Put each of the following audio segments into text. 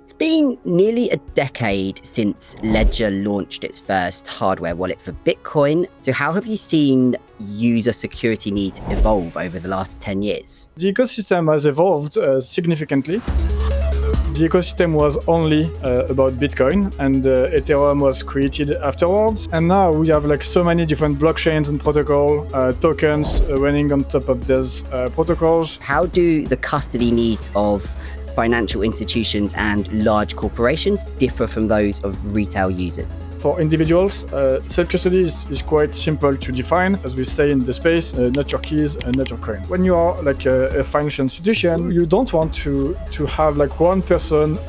It's been nearly a decade since Ledger launched its first hardware wallet for Bitcoin. So how have you seen user security needs evolve over the last 10 years? The ecosystem has evolved significantly. The ecosystem was only about Bitcoin, and Ethereum was created afterwards. And now we have so many different blockchains and protocol tokens running on top of these protocols. How do the custody needs of financial institutions and large corporations differ from those of retail users? For individuals, self-custody is quite simple to define. As we say in the space, not your keys, not your coin. When you are a financial institution, you don't want to have one person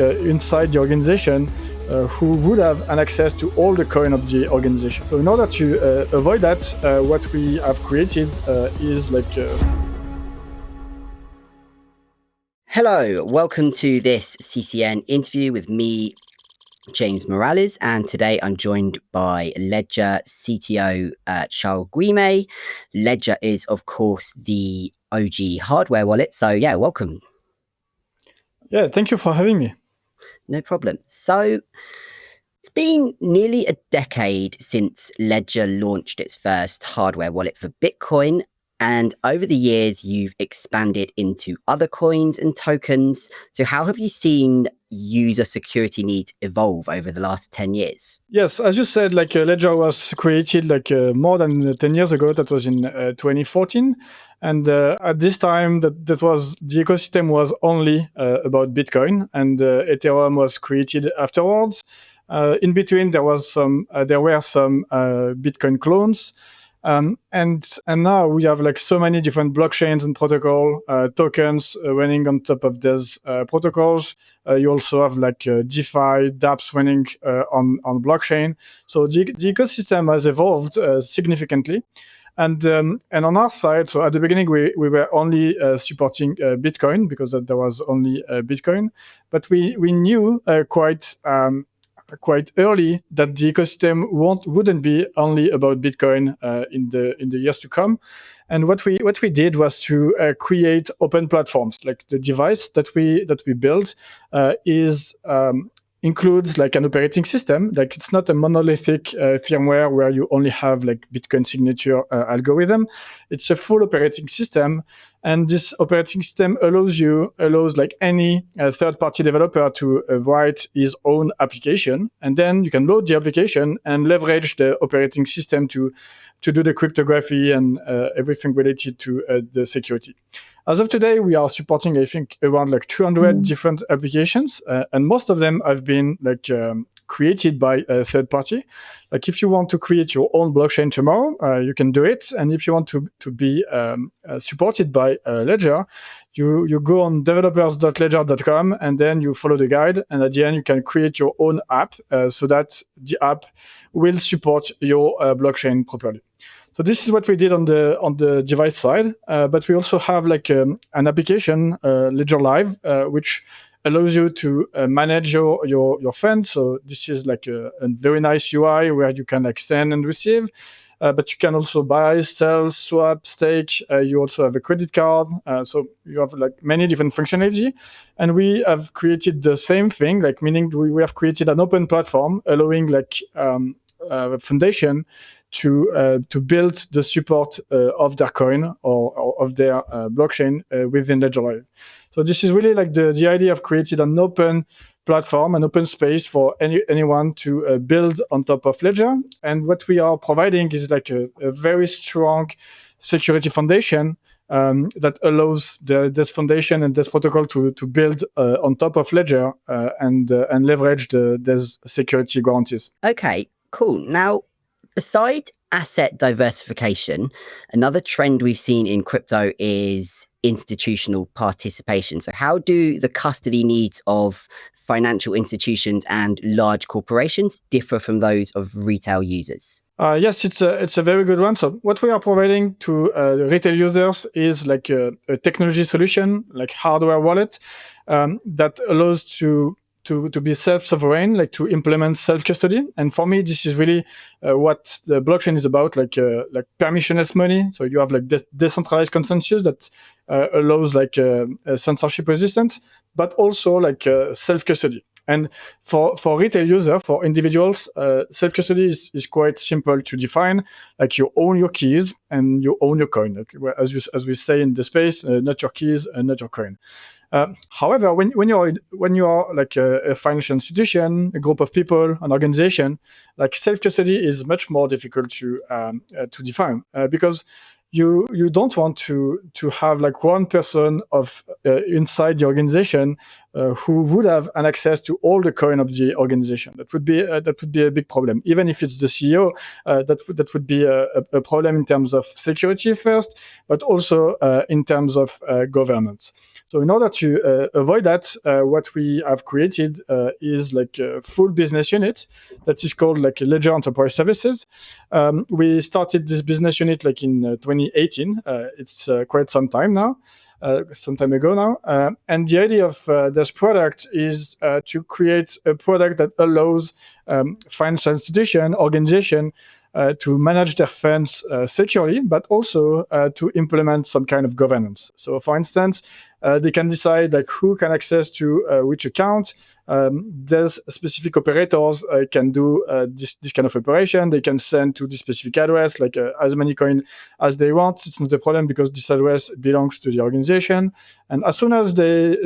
inside the organization who would have an access to all the coin of the organization. So in order to avoid that, what we have created is Hello, welcome to this CCN interview with me, James Morales, and today I'm joined by Ledger CTO Charles Guillemet. Ledger is, of course, the OG hardware wallet, so yeah, welcome. Yeah, thank you for having me. No problem. So it's been nearly a decade since Ledger launched its first hardware wallet for Bitcoin. And over the years, you've expanded into other coins and tokens. So how have you seen user security needs evolve over the last 10 years? Yes, as you said, Ledger was created more than 10 years ago. That was in 2014. And at this time, that was the ecosystem was only about Bitcoin, and Ethereum was created afterwards. In between, there were some Bitcoin clones. And now we have so many different blockchains and protocol tokens running on top of these protocols. You also have DeFi, dApps running on blockchain. So the ecosystem has evolved significantly. And on our side, so at the beginning, we were only supporting Bitcoin because there was only Bitcoin. But we knew quite early that the ecosystem wouldn't be only about Bitcoin in the years to come. And what we did was to create open platforms. Like the device that we built includes an operating system. It's not a monolithic firmware where you only have Bitcoin signature algorithm. It's a full operating system, and this operating system allows any third-party developer to write his own application, and then you can load the application and leverage the operating system to do the cryptography and everything related to the security. As of today, we are supporting, I think, around 200 different applications, and most of them have been created by a third party. If you want to create your own blockchain tomorrow, you can do it. And if you want to be supported by Ledger, you go on developers.ledger.com and then you follow the guide. And at the end, you can create your own app so that the app will support your blockchain properly. So this is what we did on the device side, but we also have an application, Ledger Live, which allows you to manage your funds. So this is a very nice UI where you can send and receive, but you can also buy, sell, swap, stake. You also have a credit card. So you have many different functionality, and we have created the same thing, meaning we have created an open platform allowing a foundation to build the support of their coin or of their blockchain within Ledger Live. So this is really the idea of creating an open platform, an open space for anyone to build on top of Ledger. And what we are providing is a very strong security foundation that allows this foundation and this protocol to build on top of Ledger and leverage these security guarantees. Okay, cool. Now, beside asset diversification, another trend we've seen in crypto is institutional participation. So how do the custody needs of financial institutions and large corporations differ from those of retail users? Yes, it's a very good one. So what we are providing to retail users is a technology solution, hardware wallet, that allows to to be self-sovereign, like to implement self-custody. And for me, this is really what the blockchain is about, like permissionless money. So you have like decentralized consensus that allows like censorship resistant, but also like self-custody. And for retail users, for individuals, self-custody is quite simple to define. Like you own your keys and you own your coin. Like, as we say in the space, not your keys and not your coin. However, when you are like a financial institution, a group of people, an organization, like self-custody is much more difficult to define because you don't want to have like one person of inside the organization who would have an access to all the coin of the organization. That would be a big problem. Even if it's the CEO, that would be a problem in terms of security first, but also in terms of governance. So in order to avoid that, what we have created is like a full business unit that is called like Ledger Enterprise Services. We started this business unit like in 2018. It's quite some time now. Some time ago now. And the idea of this product is to create a product that allows financial institution, organization to manage their funds securely, but also to implement some kind of governance. So for instance, they can decide like who can access to which account. There's specific operators can do this kind of operation. They can send to this specific address like as many coin as they want. It's not a problem because this address belongs to the organization. And as soon as they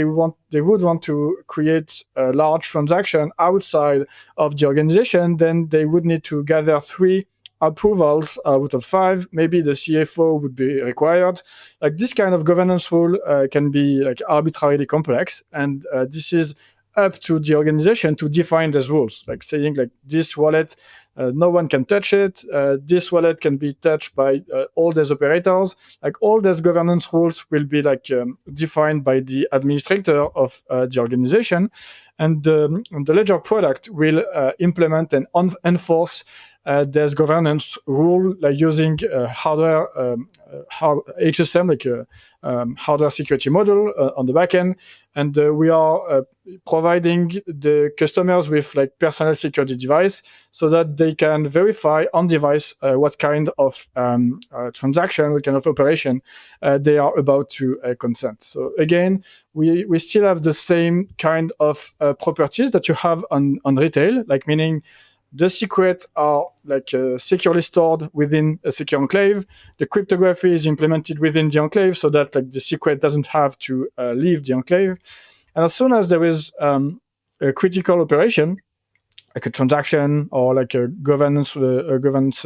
would want to create a large transaction outside of the organization, then they would need to gather 3 approvals out of 5. Maybe the CFO would be required. Like this kind of governance rule can be like arbitrarily complex, and this is up to the organization to define these rules. Like saying like this wallet, no one can touch it. This wallet can be touched by all these operators. Like all these governance rules will be like defined by the administrator of the organization, and the Ledger product will implement and enforce there's governance rule like using hardware HSM, like a hardware security model on the back end. And we are providing the customers with like personal security device so that they can verify on device what kind of transaction, what kind of operation they are about to consent. So again, we still have the same kind of properties that you have on retail, like meaning the secrets are like securely stored within a secure enclave. The cryptography is implemented within the enclave so that like the secret doesn't have to leave the enclave. And as soon as there is a critical operation, like a transaction or like a governance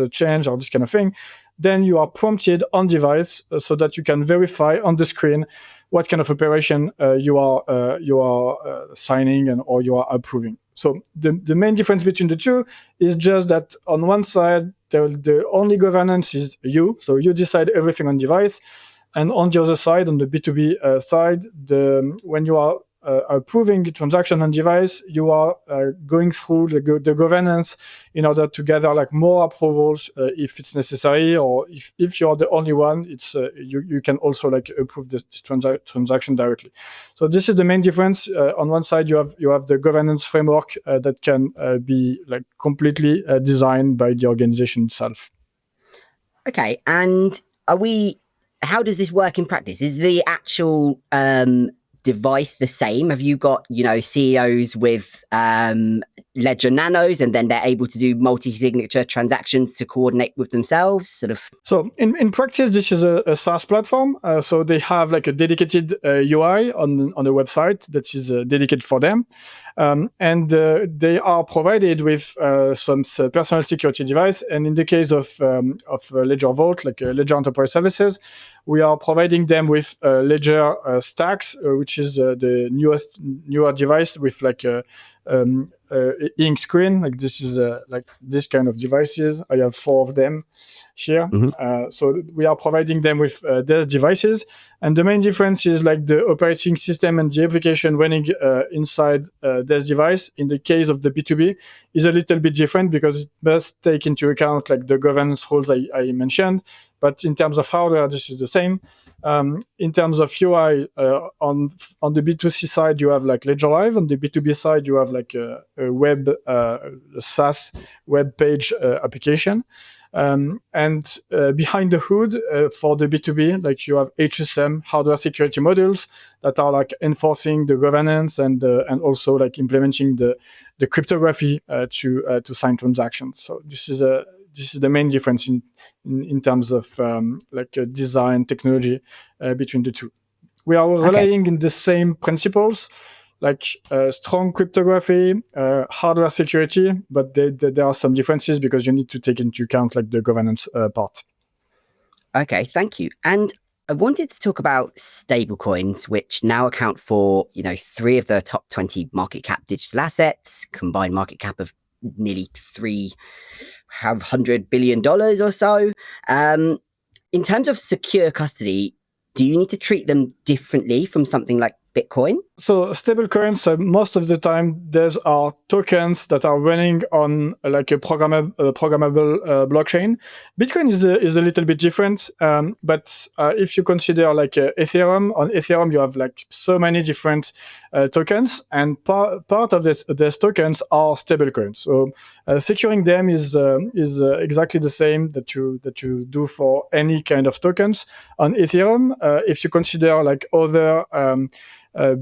change or this kind of thing, then you are prompted on device so that you can verify on the screen what kind of operation you are signing or you are approving. So the main difference between the two is just that on one side, the only governance is you. So you decide everything on device. And on the other side, on the B2B side, when you are approving the transaction on device, you are going through the governance in order to gather like more approvals if it's necessary, or if you're the only one, it's you can also like approve this transaction directly. So this is the main difference. On one side, you have the governance framework that can be like completely designed by the organization itself. Okay, and how does this work in practice? Is the actual device the same? Have you got, CEOs with Ledger Nanos, and then they're able to do multi-signature transactions to coordinate with themselves, sort of? So in practice, this is a SaaS platform. So they have like a dedicated UI on the website that is dedicated for them. And they are provided with some personal security device. And in the case of Ledger Vault, like Ledger Enterprise Services, we are providing them with Ledger Stacks, which is the newer device with like ink screen. Like this is like this kind of devices. I have 4 of them here. Mm-hmm. So we are providing them with these devices. And the main difference is like the operating system and the application running inside this device. In the case of the B2B is a little bit different because it must take into account like the governance rules I mentioned. but in terms of hardware, this is the same. In terms of UI, on the B2C side, you have like Ledger Live. On the B2B side, you have like a web SaaS web page application. And behind the hood, for the B2B, like you have HSM, hardware security modules, that are like enforcing the governance and also like implementing the cryptography to sign transactions. So this is the main difference in terms of design technology between the two. We are relying in the same principles, like strong cryptography, hardware security, but there are some differences because you need to take into account like the governance part. Okay, thank you. And I wanted to talk about stablecoins, which now account for 3 of the top 20 market cap digital assets, combined market cap of nearly $300 billion or so. In terms of secure custody, do you need to treat them differently from something like Bitcoin? So stablecoins, most of the time, these are tokens that are running on like a programmable blockchain. Bitcoin is a little bit different, but if you consider like Ethereum, on Ethereum you have like so many different tokens, and part of these tokens are stablecoins. So securing them is exactly the same that you do for any kind of tokens on Ethereum. If you consider like other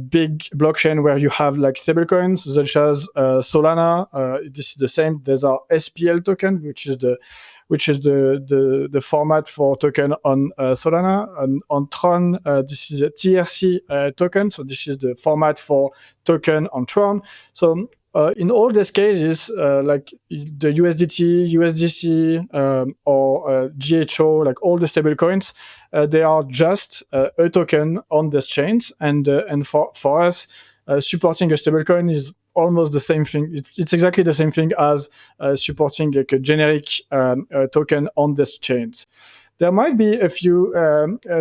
big blockchain where you have like stablecoins such as Solana, this is the same. There's our SPL token, which is the format for token on Solana. And on Tron, this is a TRC token, so this is the format for token on Tron. So in all these cases, like the USDT, USDC, or GHO, like all the stable coins, they are just a token on these chains. And for us, supporting a stablecoin is almost the same thing. It's exactly the same thing as supporting like a generic token on these chains. There might be a few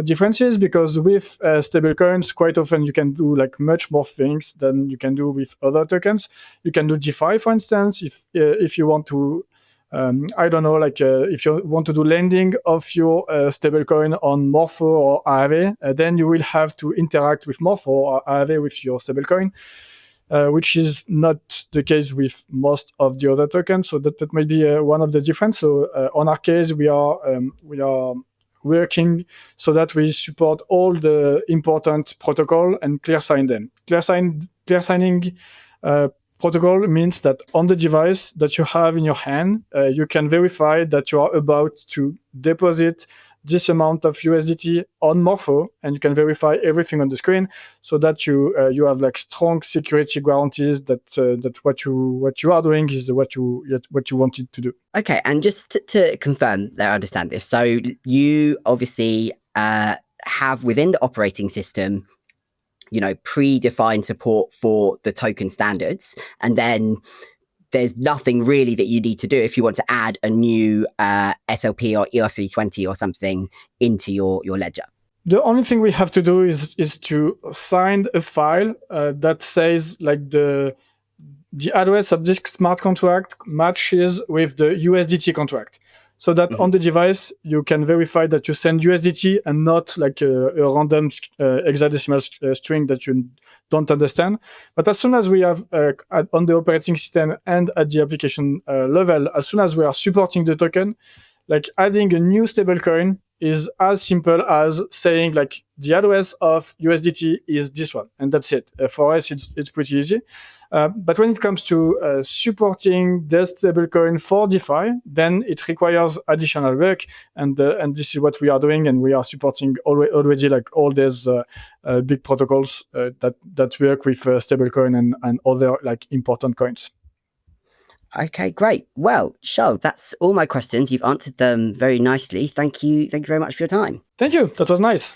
differences because with stablecoins, quite often you can do like much more things than you can do with other tokens. You can do DeFi, for instance, if you want to, if you want to do lending of your stablecoin on Morpho or Aave, then you will have to interact with Morpho or Aave with your stablecoin. Which is not the case with most of the other tokens. So that might be one of the difference. So on our case, we are working so that we support all the important protocol and clear sign them. Clear signing protocol means that on the device that you have in your hand, you can verify that you are about to deposit this amount of USDT on Morpho, and you can verify everything on the screen, so that you have like strong security guarantees that what you are doing is what you wanted to do. Okay, and just to confirm that I understand this, so you obviously have within the operating system, predefined support for the token standards, and then there's nothing really that you need to do if you want to add a new SLP or ERC20 or something into your ledger. The only thing we have to do is to sign a file that says like the address of this smart contract matches with the USDT contract. So that on the device, you can verify that you send USDT and not like a random hexadecimal string that you don't understand. But as soon as we have on the operating system and at the application level, as soon as we are supporting the token, like adding a new stablecoin is as simple as saying like the address of USDT is this one, and that's it. For us, it's pretty easy. But when it comes to supporting the stablecoin for DeFi, then it requires additional work, and this is what we are doing, and we are supporting already like all these big protocols that work with stablecoin and other like important coins. Okay, great. Well, Charles, that's all my questions. You've answered them very nicely. Thank you very much for your time. Thank you. That was nice.